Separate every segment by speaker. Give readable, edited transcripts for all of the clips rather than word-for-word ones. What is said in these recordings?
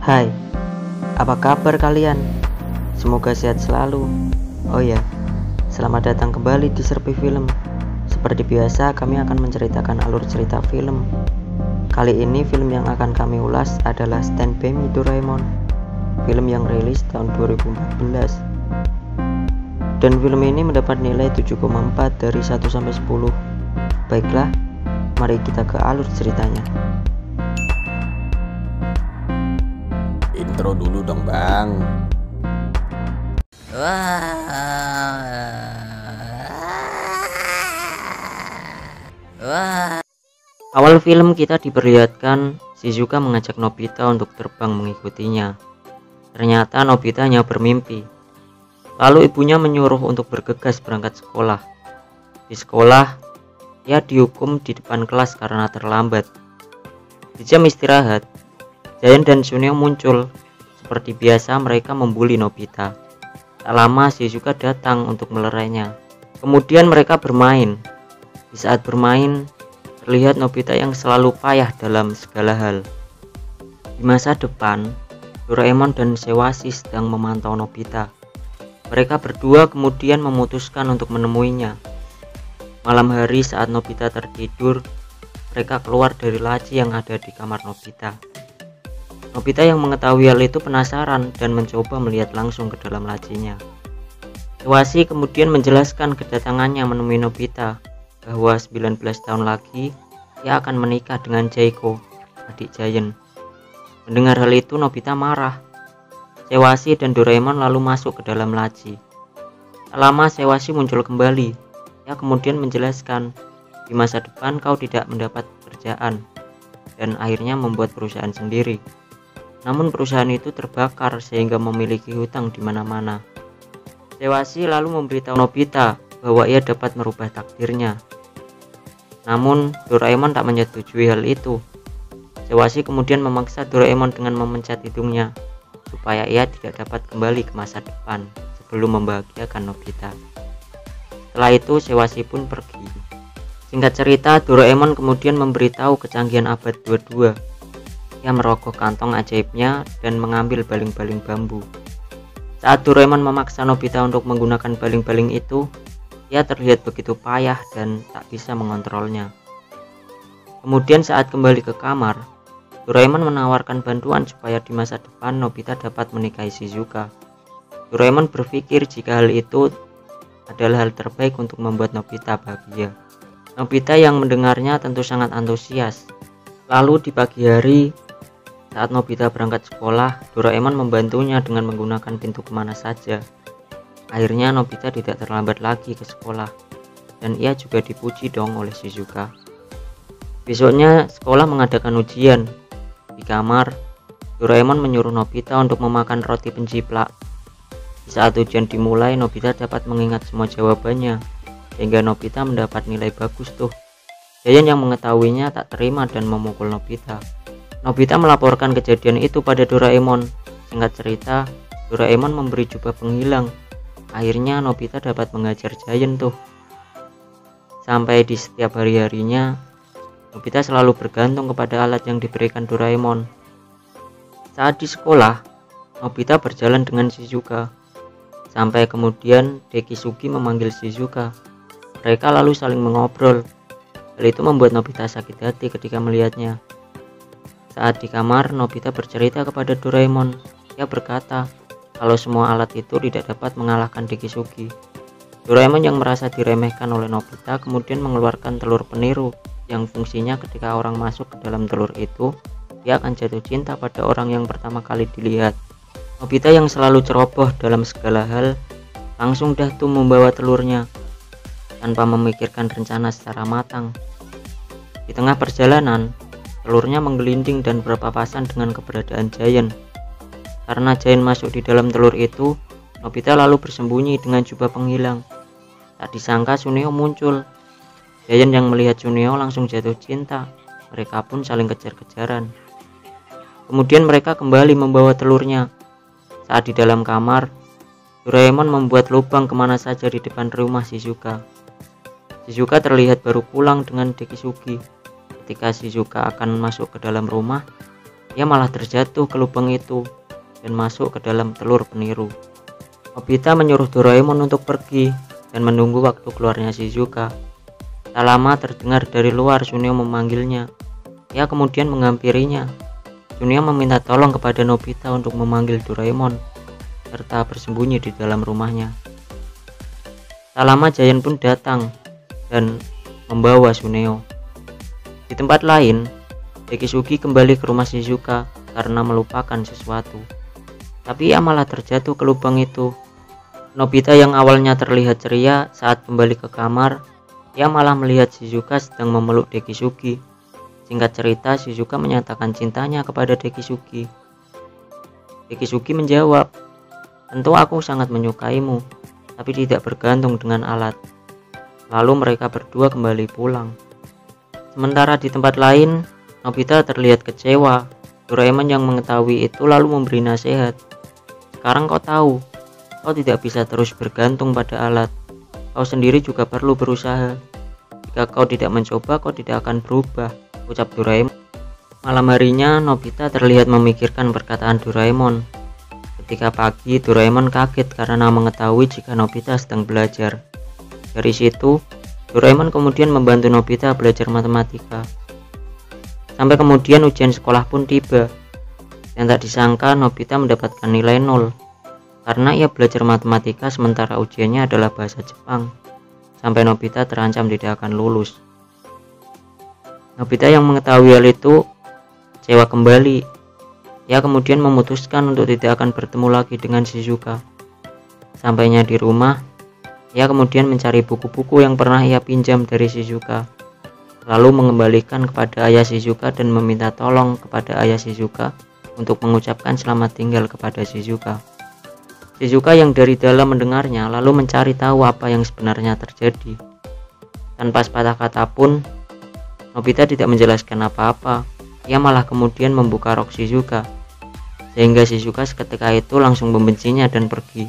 Speaker 1: Hai, apa kabar kalian? Semoga sehat selalu. Oh ya, selamat datang kembali di Serpi Film. Seperti biasa, kami akan menceritakan alur cerita film. Kali ini film yang akan kami ulas adalah Stand By Me Doraemon, film yang rilis tahun 2014. Dan film ini mendapat nilai 7,4 dari 1 sampai 10. Baiklah, mari kita ke alur ceritanya.
Speaker 2: Intro dulu dong bang.
Speaker 1: Awal film kita diperlihatkan Shizuka mengajak Nobita untuk terbang mengikutinya. Ternyata Nobita hanya bermimpi. Lalu ibunya menyuruh untuk bergegas berangkat sekolah. Di sekolah, ia dihukum di depan kelas karena terlambat. Di jam istirahat, Giant dan Suneo muncul. Seperti biasa mereka membuli Nobita. Tak lama Shizuka datang untuk melerainya. Kemudian mereka bermain. Di saat bermain, terlihat Nobita yang selalu payah dalam segala hal. Di masa depan, Doraemon dan Sewasi sedang memantau Nobita. Mereka berdua kemudian memutuskan untuk menemuinya. Malam hari saat Nobita tertidur, mereka keluar dari laci yang ada di kamar Nobita. Nobita yang mengetahui hal itu penasaran dan mencoba melihat langsung ke dalam lacinya. Sewasi kemudian menjelaskan kedatangannya menemui Nobita bahwa 19 tahun lagi ia akan menikah dengan Jaiko, adik Giant. Mendengar hal itu Nobita marah. Sewasi dan Doraemon lalu masuk ke dalam laci. Tak lama Sewasi muncul kembali. Ia kemudian menjelaskan, di masa depan kau tidak mendapat pekerjaan dan akhirnya membuat perusahaan sendiri. Namun perusahaan itu terbakar sehingga memiliki hutang di mana-mana. Sewasi lalu memberitahu Nobita bahwa ia dapat merubah takdirnya. Namun Doraemon tak menyetujui hal itu. Sewasi kemudian memaksa Doraemon dengan memencet hidungnya supaya ia tidak dapat kembali ke masa depan sebelum membahagiakan Nobita. Setelah itu Sewasi pun pergi. Singkat cerita, Doraemon kemudian memberitahu kecanggihan abad 22. Ia merogoh kantong ajaibnya dan mengambil baling-baling bambu. Saat Doraemon memaksa Nobita untuk menggunakan baling-baling itu, ia terlihat begitu payah dan tak bisa mengontrolnya. Kemudian saat kembali ke kamar, Doraemon menawarkan bantuan supaya di masa depan Nobita dapat menikahi Shizuka. Doraemon berpikir jika hal itu adalah hal terbaik untuk membuat Nobita bahagia. Nobita yang mendengarnya tentu sangat antusias. Lalu di pagi hari, saat Nobita berangkat sekolah, Doraemon membantunya dengan menggunakan pintu kemana saja. Akhirnya Nobita tidak terlambat lagi ke sekolah, dan ia juga dipuji dong oleh Shizuka. Besoknya sekolah mengadakan ujian. Di kamar, Doraemon menyuruh Nobita untuk memakan roti penjiplak. Di saat ujian dimulai, Nobita dapat mengingat semua jawabannya, sehingga Nobita mendapat nilai bagus tuh. Giant yang mengetahuinya tak terima dan memukul Nobita. Nobita melaporkan kejadian itu pada Doraemon. Singkat cerita, Doraemon memberi jubah penghilang. Akhirnya Nobita dapat mengajar Giant tuh. Sampai di setiap hari-harinya, Nobita selalu bergantung kepada alat yang diberikan Doraemon. Saat di sekolah, Nobita berjalan dengan Shizuka. Sampai kemudian Dekisugi memanggil Shizuka. Mereka lalu saling mengobrol. Hal itu membuat Nobita sakit hati ketika melihatnya. Saat di kamar, Nobita bercerita kepada Doraemon. Ia berkata kalau semua alat itu tidak dapat mengalahkan Dekisugi. Doraemon yang merasa diremehkan oleh Nobita kemudian mengeluarkan telur peniru yang fungsinya ketika orang masuk ke dalam telur itu, dia akan jatuh cinta pada orang yang pertama kali dilihat. Nobita yang selalu ceroboh dalam segala hal langsung dah tuh membawa telurnya tanpa memikirkan rencana secara matang. Di tengah perjalanan, telurnya menggelinding dan berpapasan dengan keberadaan Giant. Karena Giant masuk di dalam telur itu, Nobita lalu bersembunyi dengan jubah penghilang. Tak disangka Suneo muncul. Giant yang melihat Suneo langsung jatuh cinta. Mereka pun saling kejar-kejaran. Kemudian mereka kembali membawa telurnya. Saat di dalam kamar, Doraemon membuat lubang kemana saja di depan rumah Shizuka. Shizuka terlihat baru pulang dengan Dekisugi. Ketika Shizuka akan masuk ke dalam rumah, ia malah terjatuh ke lubang itu dan masuk ke dalam telur peniru. Nobita menyuruh Doraemon untuk pergi dan menunggu waktu keluarnya Shizuka. Tak lama terdengar dari luar Suneo memanggilnya. Ia kemudian menghampirinya. Suneo meminta tolong kepada Nobita untuk memanggil Doraemon serta bersembunyi di dalam rumahnya. Tak lama Giant pun datang dan membawa Suneo. Di tempat lain, Dekisugi kembali ke rumah Shizuka karena melupakan sesuatu. Tapi ia malah terjatuh ke lubang itu. Nobita yang awalnya terlihat ceria saat kembali ke kamar, ia malah melihat Shizuka sedang memeluk Dekisugi. Singkat cerita, Shizuka menyatakan cintanya kepada Dekisugi. Dekisugi menjawab, "Tentu aku sangat menyukaimu, tapi tidak bergantung dengan alat." Lalu mereka berdua kembali pulang. Sementara di tempat lain, Nobita terlihat kecewa. Doraemon yang mengetahui itu lalu memberi nasihat. "Sekarang kau tahu, kau tidak bisa terus bergantung pada alat. Kau sendiri juga perlu berusaha. Jika kau tidak mencoba, kau tidak akan berubah," ucap Doraemon. Malam harinya, Nobita terlihat memikirkan perkataan Doraemon. Ketika pagi, Doraemon kaget karena mengetahui jika Nobita sedang belajar. Dari situ, Doraemon kemudian membantu Nobita belajar matematika. Sampai kemudian ujian sekolah pun tiba. Yang tak disangka, Nobita mendapatkan nilai 0 karena ia belajar matematika sementara ujiannya adalah bahasa Jepang. Sampai Nobita terancam tidak akan lulus. Nobita yang mengetahui hal itu kecewa kembali. Ia kemudian memutuskan untuk tidak akan bertemu lagi dengan Shizuka. Sampainya di rumah, ia kemudian mencari buku-buku yang pernah ia pinjam dari Shizuka, lalu mengembalikan kepada ayah Shizuka dan meminta tolong kepada ayah Shizuka untuk mengucapkan selamat tinggal kepada Shizuka. Shizuka yang dari dalam mendengarnya lalu mencari tahu apa yang sebenarnya terjadi. Tanpa sepatah kata pun, Nobita tidak menjelaskan apa-apa. Ia malah kemudian membuka rok Shizuka, sehingga Shizuka seketika itu langsung membencinya dan pergi.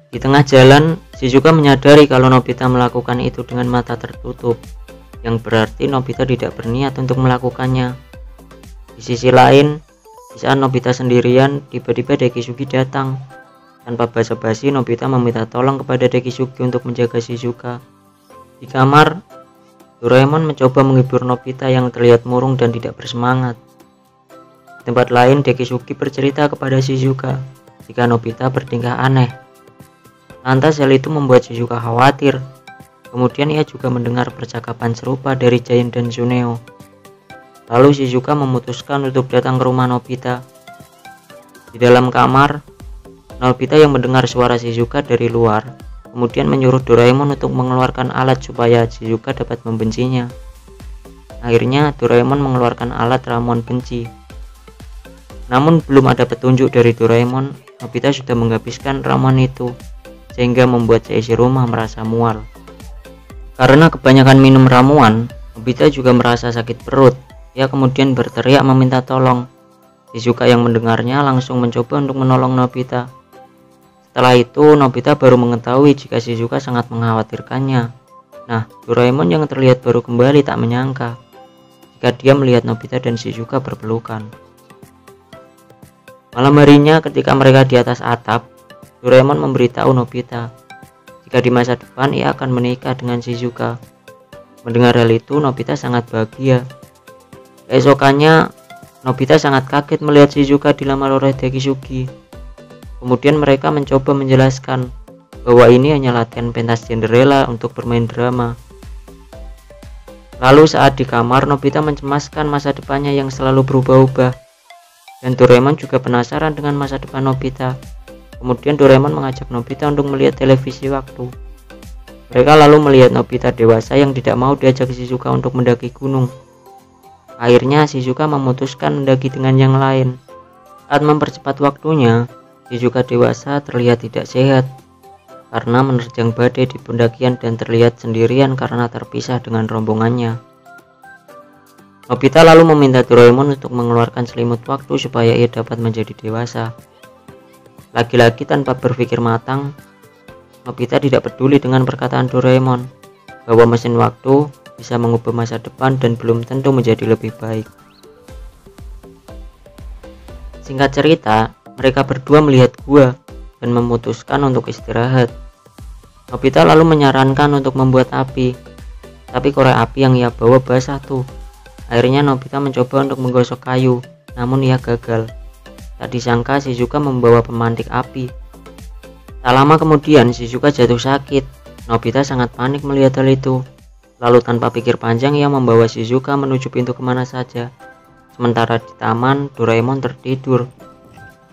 Speaker 1: Di tengah jalan, Shizuka menyadari kalau Nobita melakukan itu dengan mata tertutup, yang berarti Nobita tidak berniat untuk melakukannya. Di sisi lain, di saat Nobita sendirian, tiba-tiba Dekisugi datang. Tanpa basa-basi, Nobita meminta tolong kepada Dekisugi untuk menjaga Shizuka. Di kamar, Doraemon mencoba menghibur Nobita yang terlihat murung dan tidak bersemangat. Di tempat lain, Dekisugi bercerita kepada Shizuka jika Nobita bertingkah aneh. Lantas hal itu membuat Shizuka khawatir. Kemudian ia juga mendengar percakapan serupa dari Giant dan Suneo. Lalu Shizuka memutuskan untuk datang ke rumah Nobita. Di dalam kamar, Nobita yang mendengar suara Shizuka dari luar, kemudian menyuruh Doraemon untuk mengeluarkan alat supaya Shizuka dapat membencinya. Akhirnya Doraemon mengeluarkan alat ramuan benci. Namun belum ada petunjuk dari Doraemon, Nobita sudah menghabiskan ramuan itu, sehingga membuat seisi rumah merasa mual. Karena kebanyakan minum ramuan, Nobita juga merasa sakit perut. Ia kemudian berteriak meminta tolong. Shizuka yang mendengarnya langsung mencoba untuk menolong Nobita. Setelah itu, Nobita baru mengetahui jika Shizuka sangat mengkhawatirkannya. Nah, Doraemon yang terlihat baru kembali tak menyangka jika dia melihat Nobita dan Shizuka berpelukan. Malam harinya ketika mereka di atas atap, Doraemon memberitahu Nobita jika di masa depan ia akan menikah dengan Shizuka. Mendengar hal itu, Nobita sangat bahagia. Keesokannya, Nobita sangat kaget melihat Shizuka dilamar oleh Dekisugi. Kemudian mereka mencoba menjelaskan bahwa ini hanya latihan pentas Cinderella untuk bermain drama. Lalu saat di kamar, Nobita mencemaskan masa depannya yang selalu berubah-ubah. Dan Doraemon juga penasaran dengan masa depan Nobita. Kemudian Doraemon mengajak Nobita untuk melihat televisi waktu. Mereka lalu melihat Nobita dewasa yang tidak mau diajak Shizuka untuk mendaki gunung. Akhirnya Shizuka memutuskan mendaki dengan yang lain. Saat mempercepat waktunya, Shizuka dewasa terlihat tidak sehat karena menerjang badai di pendakian dan terlihat sendirian karena terpisah dengan rombongannya. Nobita lalu meminta Doraemon untuk mengeluarkan selimut waktu supaya ia dapat menjadi dewasa. Lagi-lagi tanpa berpikir matang, Nobita tidak peduli dengan perkataan Doraemon bahwa mesin waktu bisa mengubah masa depan dan belum tentu menjadi lebih baik. Singkat cerita, mereka berdua melihat gua dan memutuskan untuk istirahat. Nobita lalu menyarankan untuk membuat api, tapi korek api yang ia bawa basah tuh. Akhirnya Nobita mencoba untuk menggosok kayu, namun ia gagal. Tak disangka Shizuka membawa pemantik api. Tak lama kemudian Shizuka jatuh sakit. Nobita sangat panik melihat hal itu. Lalu tanpa pikir panjang ia membawa Shizuka menuju pintu kemana saja. Sementara di taman, Doraemon tertidur,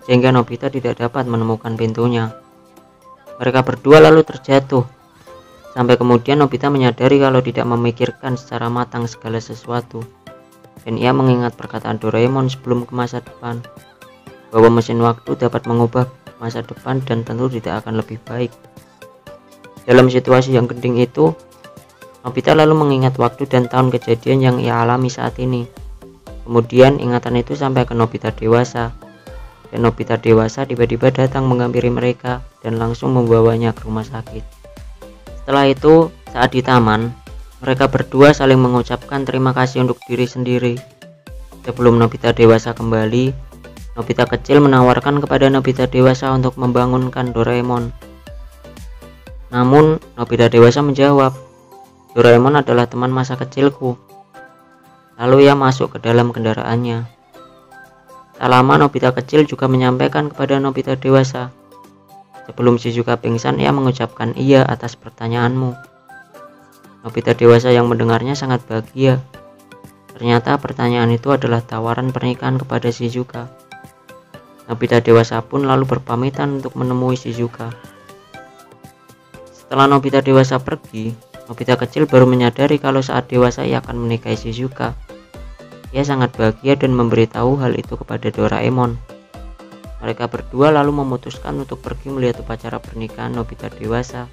Speaker 1: sehingga Nobita tidak dapat menemukan pintunya. Mereka berdua lalu terjatuh. Sampai kemudian Nobita menyadari kalau tidak memikirkan secara matang segala sesuatu. Dan ia mengingat perkataan Doraemon sebelum ke masa depan, bahwa mesin waktu dapat mengubah masa depan dan tentu tidak akan lebih baik. Dalam situasi yang genting itu, Nobita lalu mengingat waktu dan tahun kejadian yang ia alami saat ini. Kemudian ingatan itu sampai ke Nobita dewasa. Dan Nobita dewasa tiba-tiba datang menghampiri mereka dan langsung membawanya ke rumah sakit. Setelah itu, saat di taman, mereka berdua saling mengucapkan terima kasih untuk diri sendiri. Sebelum Nobita dewasa kembali, Nobita kecil menawarkan kepada Nobita dewasa untuk membangunkan Doraemon. Namun, Nobita dewasa menjawab, Doraemon adalah teman masa kecilku. Lalu ia masuk ke dalam kendaraannya. Tak lama Nobita kecil juga menyampaikan kepada Nobita dewasa. Sebelum Shizuka pingsan, ia mengucapkan iya atas pertanyaanmu. Nobita dewasa yang mendengarnya sangat bahagia. Ternyata pertanyaan itu adalah tawaran pernikahan kepada Shizuka. Nobita dewasa pun lalu berpamitan untuk menemui Shizuka. Setelah Nobita dewasa pergi, Nobita kecil baru menyadari kalau saat dewasa ia akan menikahi Shizuka. Ia sangat bahagia dan memberitahu hal itu kepada Doraemon. Mereka berdua lalu memutuskan untuk pergi melihat upacara pernikahan Nobita dewasa.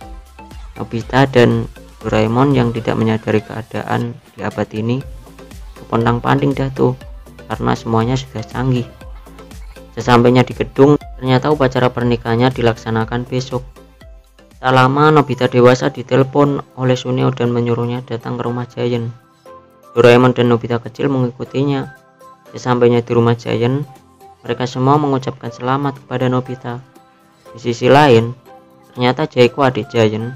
Speaker 1: Nobita dan Doraemon yang tidak menyadari keadaan di abad ini kepontang-panting dah tuh, karena semuanya sudah canggih. Sesampainya di gedung, ternyata upacara pernikahannya dilaksanakan besok. Tak lama Nobita dewasa ditelepon oleh Suneo dan menyuruhnya datang ke rumah Giant. Doraemon dan Nobita kecil mengikutinya. Sesampainya di rumah Giant, mereka semua mengucapkan selamat kepada Nobita. Di sisi lain, ternyata Jaiko adik Giant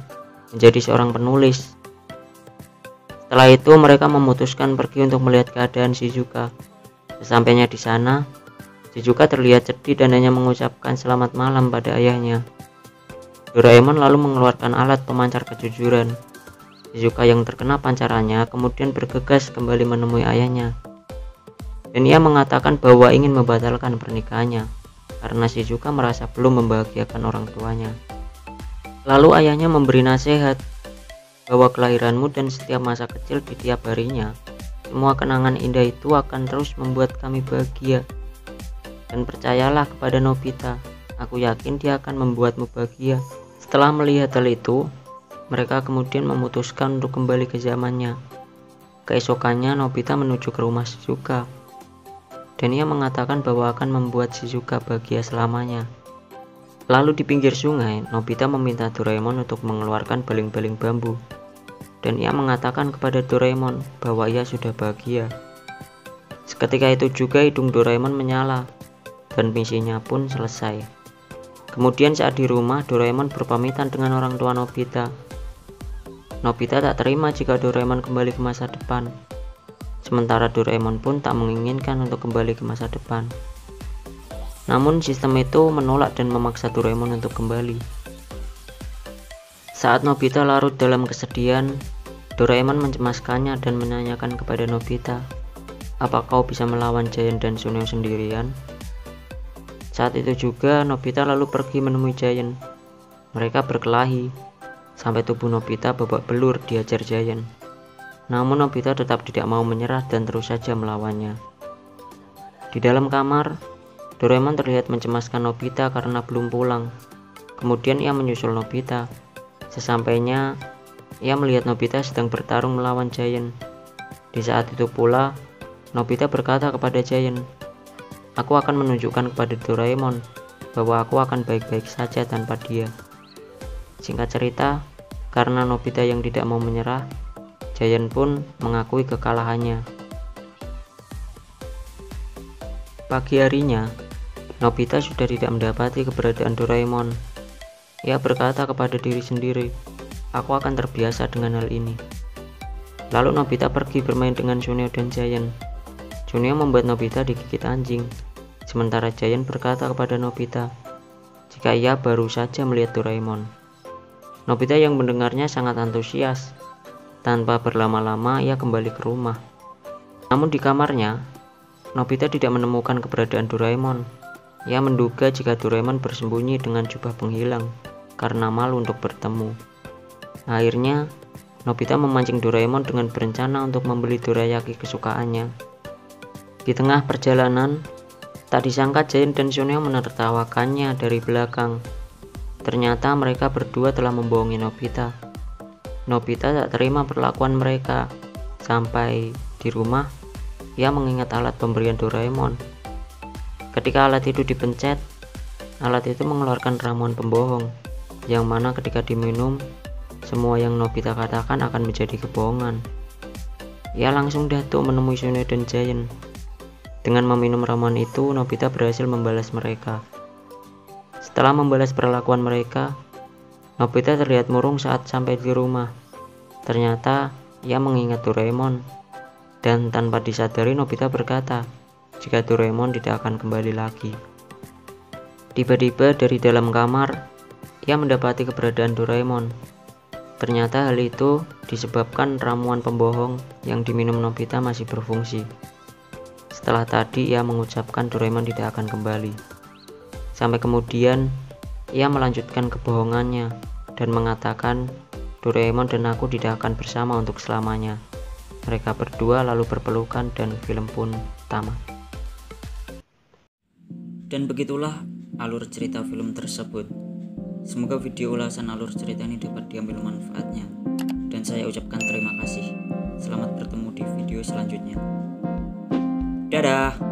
Speaker 1: menjadi seorang penulis. Setelah itu mereka memutuskan pergi untuk melihat keadaan Shizuka. Sesampainya di sana, Shizuka terlihat sedih dan hanya mengucapkan selamat malam pada ayahnya. Doraemon lalu mengeluarkan alat pemancar kejujuran. Shizuka yang terkena pancarannya kemudian bergegas kembali menemui ayahnya. Dan ia mengatakan bahwa ingin membatalkan pernikahannya karena Shizuka merasa belum membahagiakan orang tuanya. Lalu ayahnya memberi nasihat bahwa kelahiranmu dan setiap masa kecil di tiap harinya, semua kenangan indah itu akan terus membuat kami bahagia. Dan percayalah kepada Nobita, aku yakin dia akan membuatmu bahagia. Setelah melihat hal itu, mereka kemudian memutuskan untuk kembali ke zamannya. Keesokannya Nobita menuju ke rumah Shizuka, dan ia mengatakan bahwa akan membuat Shizuka bahagia selamanya. Lalu di pinggir sungai, Nobita meminta Doraemon untuk mengeluarkan baling-baling bambu, dan ia mengatakan kepada Doraemon bahwa ia sudah bahagia. Seketika itu juga hidung Doraemon menyala, dan misinya pun selesai. Kemudian saat di rumah, Doraemon berpamitan dengan orang tua Nobita. Nobita tak terima jika Doraemon kembali ke masa depan. Sementara Doraemon pun tak menginginkan untuk kembali ke masa depan. Namun sistem itu menolak dan memaksa Doraemon untuk kembali. Saat Nobita larut dalam kesedihan, Doraemon mencemaskannya dan menanyakan kepada Nobita, "Apa kau bisa melawan Giant dan Suneo sendirian?" Saat itu juga Nobita lalu pergi menemui Giant. Mereka berkelahi sampai tubuh Nobita babak belur dihajar Giant. Namun Nobita tetap tidak mau menyerah dan terus saja melawannya. Di dalam kamar, Doraemon terlihat mencemaskan Nobita karena belum pulang. Kemudian ia menyusul Nobita. Sesampainya, ia melihat Nobita sedang bertarung melawan Giant. Di saat itu pula, Nobita berkata kepada Giant, "Aku akan menunjukkan kepada Doraemon bahwa aku akan baik-baik saja tanpa dia." Singkat cerita, karena Nobita yang tidak mau menyerah, Giant pun mengakui kekalahannya. Pagi harinya, Nobita sudah tidak mendapati keberadaan Doraemon. Ia berkata kepada diri sendiri, "Aku akan terbiasa dengan hal ini." Lalu Nobita pergi bermain dengan Shuneo dan Giant. Shuneo membuat Nobita digigit anjing, sementara Giant berkata kepada Nobita jika ia baru saja melihat Doraemon. Nobita yang mendengarnya sangat antusias. Tanpa berlama-lama ia kembali ke rumah. Namun di kamarnya, Nobita tidak menemukan keberadaan Doraemon. Ia menduga jika Doraemon bersembunyi dengan jubah penghilang karena malu untuk bertemu. Akhirnya, Nobita memancing Doraemon dengan berencana untuk membeli dorayaki kesukaannya. Di tengah perjalanan, tak disangka Giant dan Shuneo menertawakannya dari belakang. Ternyata mereka berdua telah membohongi Nobita. Nobita tak terima perlakuan mereka. Sampai di rumah, ia mengingat alat pemberian Doraemon. Ketika alat itu dipencet, alat itu mengeluarkan ramuan pembohong, yang mana ketika diminum, semua yang Nobita katakan akan menjadi kebohongan. Ia langsung datuk menemui Shuneo dan Giant. Dengan meminum ramuan itu, Nobita berhasil membalas mereka. Setelah membalas perlakuan mereka, Nobita terlihat murung saat sampai di rumah. Ternyata ia mengingat Doraemon, dan tanpa disadari Nobita berkata jika Doraemon tidak akan kembali lagi. Tiba-tiba dari dalam kamar, ia mendapati keberadaan Doraemon. Ternyata hal itu disebabkan ramuan pembohong yang diminum Nobita masih berfungsi. Setelah tadi ia mengucapkan Doraemon tidak akan kembali. Sampai kemudian ia melanjutkan kebohongannya dan mengatakan Doraemon dan aku tidak akan bersama untuk selamanya. Mereka berdua lalu berpelukan dan film pun tamat.
Speaker 2: Dan begitulah alur cerita film tersebut. Semoga video ulasan alur cerita ini dapat diambil manfaatnya. Dan saya ucapkan terima kasih. Selamat bertemu di video selanjutnya. Dadah!